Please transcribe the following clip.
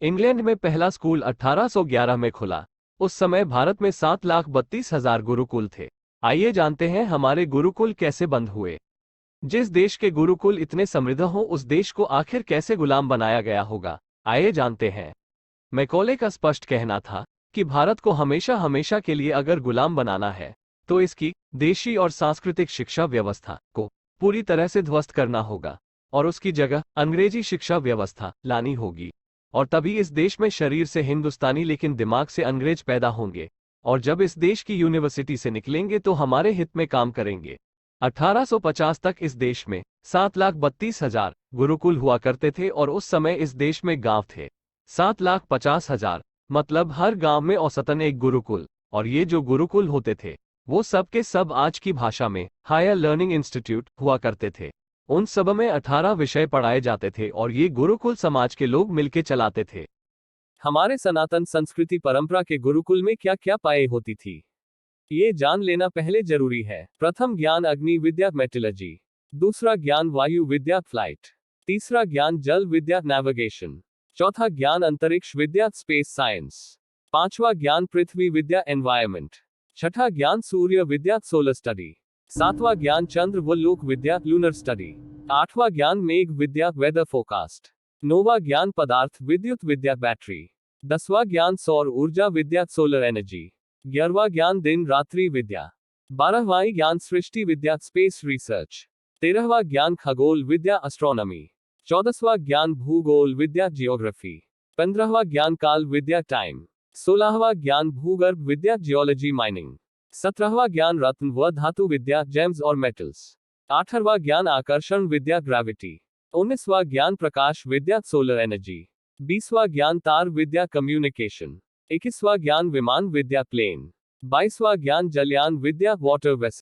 England में पहला school 1811 में खुला। उस समय भारत में 7,32,000 गुरुकुल थे। आइए जानते हैं हमारे गुरुकुल कैसे बंद हुए। जिस देश के गुरुकुल इतने समृद्ध हों उस देश को आखिर कैसे गुलाम बनाया गया होगा, आइए जानते हैं। मैकॉले का स्पष्ट कहना था कि भारत को हमेशा हमेशा के लिए अगर गुलाम बनाना है तो इसकी देशी और सांस्कृतिक शिक्षा व्यवस्था को पूरी तरह से ध्वस्त करना होगा और उसकी जगह अंग्रेजी शिक्षा व्यवस्था लानी होगी। और तभी इस देश में शरीर से हिंदुस्तानी लेकिन दिमाग से अंग्रेज पैदा होंगे और जब इस देश की यूनिवर्सिटी से निकलेंगे तो हमारे हित में काम करेंगे। 1850 तक इस देश में 7,32,000 गुरुकुल हुआ करते थे और उस समय इस देश में गांव थे 7,50,000, मतलब हर गांव में औसतन एक गुरुकुल। और ये जो गुरुकुल होते थे वो सब के सब आज की भाषा में हायर लर्निंग इंस्टीट्यूट हुआ करते थे। उन सब में 18 विषय पढ़ाए जाते थे और ये गुरुकुल समाज के लोग मिलके चलाते थे। हमारे सनातन संस्कृति परंपरा के गुरुकुल में क्या क्या पाए होती थी, ये जान लेना पहले जरूरी है। प्रथम ज्ञान अग्नि विद्या मेटलर्जी, दूसरा ज्ञान वायु विद्या फ्लाइट, तीसरा ज्ञान जल विद्या नेविगेशन, चौथा ज्ञान अंतरिक्ष विद्या स्पेस साइंस, पांचवा ज्ञान पृथ्वी विद्या एनवायरमेंट, छठा ज्ञान सूर्य विद्या सोलर स्टडी, सातवां ज्ञान चंद्र व लोक विद्या लूनर स्टडी, आठवां ज्ञान मेघ विद्या वेदर फोरकास्ट, नौवां ज्ञान पदार्थ विद्युत विद्या बैटरी, दसवां ज्ञान सौर ऊर्जा विद्या सोलर एनर्जी, 11वां ज्ञान दिन रात्रि विद्या, 12वां ज्ञान सृष्टि विद्या स्पेस रिसर्च, 13वां ज्ञान खगोल विद्या एस्ट्रोनॉमी, 14वां ज्ञान भूगोल विद्या जियोग्राफी, 15वां ज्ञान काल विद्या टाइम, 16वां ज्ञान भूगर्भ विद्या जियोलॉजी माइनिंग, 17वां ज्ञान रत्न व धातु विद्या जेम्स और मेटल्स, 18वां ज्ञान आकर्षण विद्या ग्रेविटी, 19वां ज्ञान प्रकाश विद्या सोलर एनर्जी, 20वां ज्ञान तार विद्या कम्युनिकेशन, 21वां ज्ञान विमान विद्या प्लेन, 22वां ज्ञान जलयान विद्या वाटर वेसल,